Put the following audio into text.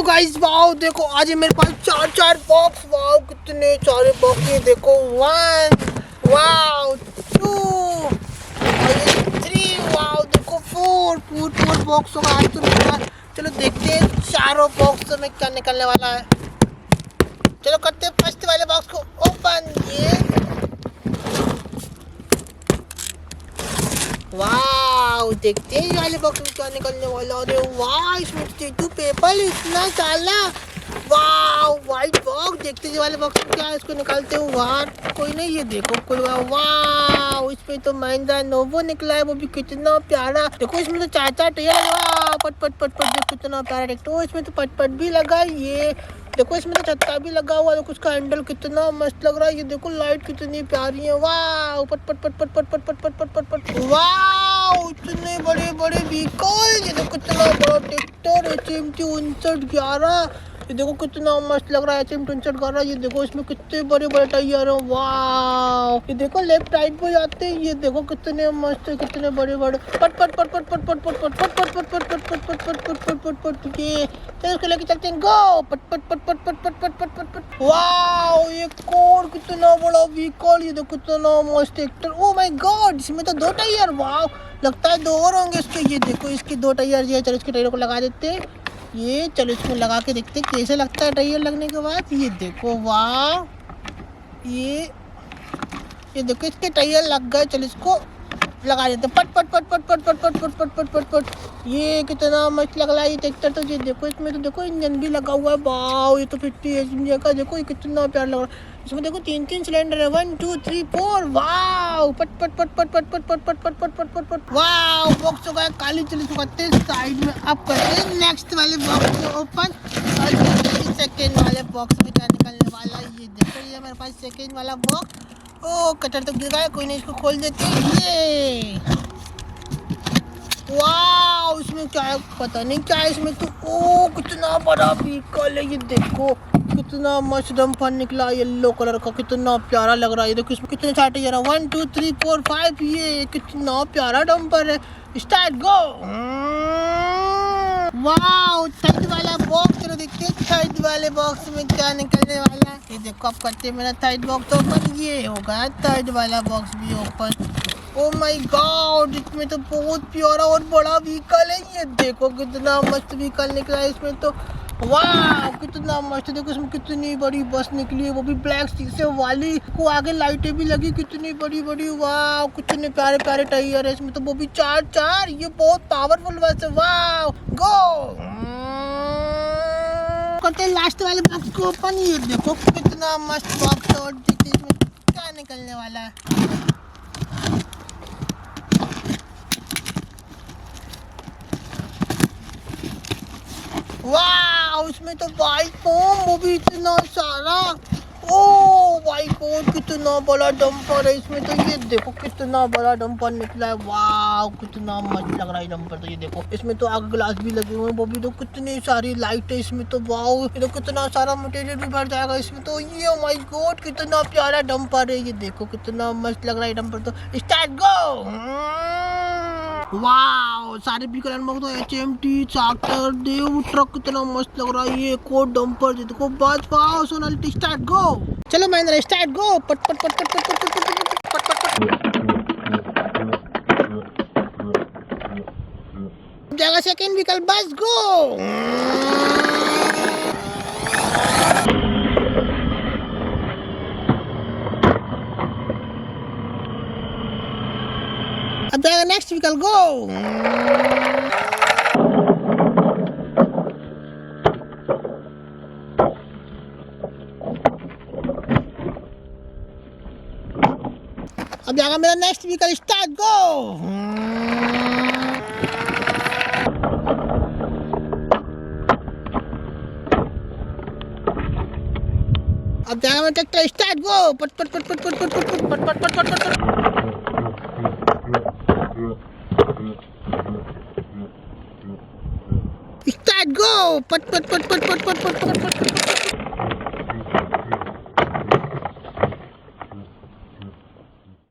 Hello guys, wow देखो आज है मेरे पास चार बॉक्स। वाओ कितने सारे बॉक्स है, देखो 1 वाओ 2 3 वाओ देखो 4 बॉक्स होगा आज तो मेरे पास। चलो देखते हैं चारों बॉक्स में क्या निकलने वाला है। चलो करते हैं फर्स्ट वाले बॉक्स को ओपन। ये वाओ देखते हैं वाले बॉक्स में क्या निकलने वाला। अरे वाह, इसमें टिश्यू पेपर इतना सारा। वाओ व्हाइट बॉक्स, देखते हैं वाले बॉक्स में क्या है, इसको निकालते हैं। वाह कोई नहीं, ये देखो खुलवा। वाओ इसमें तो महिंद्रा नोवो निकला है, वो भी कितना प्यारा। देखो इसमें तो चाचा टायर लगा, पट पट पट पट देखो कितना प्यारा ट्रैक्टर। इसमें तो पट पट भी लगा। ये देखो इसमें तो छत्ता भी लगा हुआ। देखो उसका हैंडल कितना मस्त लग रहा है। ये देखो लाइट कितनी प्यारी है। वाह पट पट पट पट पट पट पट पट पट पट पट। वाह इतने बड़े बड़े व्हीकल। ये देखो कितना बड़ा ट्रैक्टर HMT 5911। ये देखो कितना मस्त लग रहा है HMT 5911। ये देखो इसमें कितने बड़े बड़े टायर हैं। वाह ये देखो लेफ्ट राइट पे जाते हैं। ये देखो कितने मस्त है, कितने बड़े बड़े। पट पट पट पट पट पट पट पट पट पट पट पट पट पट पट पट पट पट पट। ये चलो उसको लेके चलते हैं। गो पट पट पट पट पट पट पट पट पट पट। वाओ ये कोर कितना बड़ा व्हीकल। ये देखो कितना मस्त ट्रैक्टर। ओ माय गॉड, इसमें तो 2 टायर। वाओ लगता है 2 और होंगे इसके। ये देखो इसके 2 टायर जो है। चलो इसके टायरों को लगा देते हैं। ये चलो इसको लगा के देखते हैं कैसे लगता है टायर लगने के बाद। ये देखो वाह, ये देखो इसके टायर लग गए। चलो इसको लगा देते पट पट पट पट पट पट पट पट पट पट पट पट। ये कितना मस्त लग रहा है ये ट्रैक्टर। तो ये देखो इसमें तो देखो इंजन भी लगा हुआ है। वाओ ये तो 50 HP का। देखो ये कितना प्यारा लग रहा है। इसमें देखो 3 सिलेंडर है, 1 2 3 4। वाओ पट पट पट पट पट पट पट पट पट पट पट पट पट। वाओ बॉक्स हो गया काली। चलो इसको करते हैं साइड में। अब करते हैं नेक्स्ट वाले बॉक्स को ओपन। और सेकेंड वाले बॉक्स में क्या निकलने वाला है। ये देखो ये मेरे पास सेकेंड वाला बॉक्स। ओ कटर तो गिर गया, कोई नहीं इसको खोल देते हैं। ये वाओ इसमें क्या है पता नहीं क्या है इसमें तो। ओ कितना बड़ा व्हीकल है। ये देखो कितना मस्त डंपर निकला येलो कलर का, कितना प्यारा लग रहा है। ये देखो इसमें कितने सारे टायर है, 1 2 3 4 5। ये कितना प्यारा डंपर है। स्टार्ट गो। वाओ थर्ड वाला बॉक्स। चलो देखते हैं थर्ड वाले बॉक्स में क्या निकलने वाला है। ये देखो अब करते हैं मेरा थर्ड बॉक्स ओपन। ये होगा थर्ड वाला बॉक्स भी ओपन। ओ माय गॉड इसमें तो बहुत प्यारा और बड़ा व्हीकल है। ये देखो कितना मस्त व्हीकल निकला है इसमें तो। वाह कितना मस्त। देखो इसमें कितनी बड़ी बस निकली है, वो भी ब्लैक शीशे वाली। को आगे लाइटें भी लगी कितनी बड़ी बड़ी। वाह कितने प्यारे प्यारे टायर है इसमें तो, वो भी 4। ये बहुत पावरफुल बस है। वाह गो करते हैं लास्ट वाले बॉक्स को ओपन। ये देखो कितना मस्त बॉक्स है और देखते हैं इसमें क्या निकलने वाला है। वाह उसमें तो बाइक फोम, वो भी इतना सारा। ओ बाइक फोम कितना बड़ा डंपर है इसमें तो। ये देखो कितना बड़ा डंपर निकला है। वाह कितना मस्त लग रहा है डंपर तो। ये देखो इसमें तो आगे ग्लास भी लगे हुए हैं, वो भी तो कितनी सारी लाइट है इसमें तो। वाह ये तो कितना सारा मटेरियल भी भर जाएगा इसमें तो। ये माय गॉड कितना प्यारा डंपर है। ये देखो कितना मस्त लग रहा है डंपर तो। स्टार्ट गो। वाओ सारे व्हीकल अनबॉक्स तो HMT ट्रैक्टर देव ट्रक कितना मस्त लग रहा है। ये कोड डंपर देखो बस। वाओ सोनालिका स्टार्ट गो। चलो महिंद्रा स्टार्ट गो। पट पट पट पट पट पट पट पट पट जाएगा सेकंड व्हीकल बस गो। अब जाएगा नेक्स्ट व्हीकल गो। अब जाएगा मेरा नेक्स्ट व्हीकल स्टार्ट गो। अब जाएगा मेरा ट्रैक्टर स्टार्ट गो। पट पट पट पट पट पट पट पट पट पट पट पट। स्टार्ट गो। पट पट पट पट पट पट पट पट पट।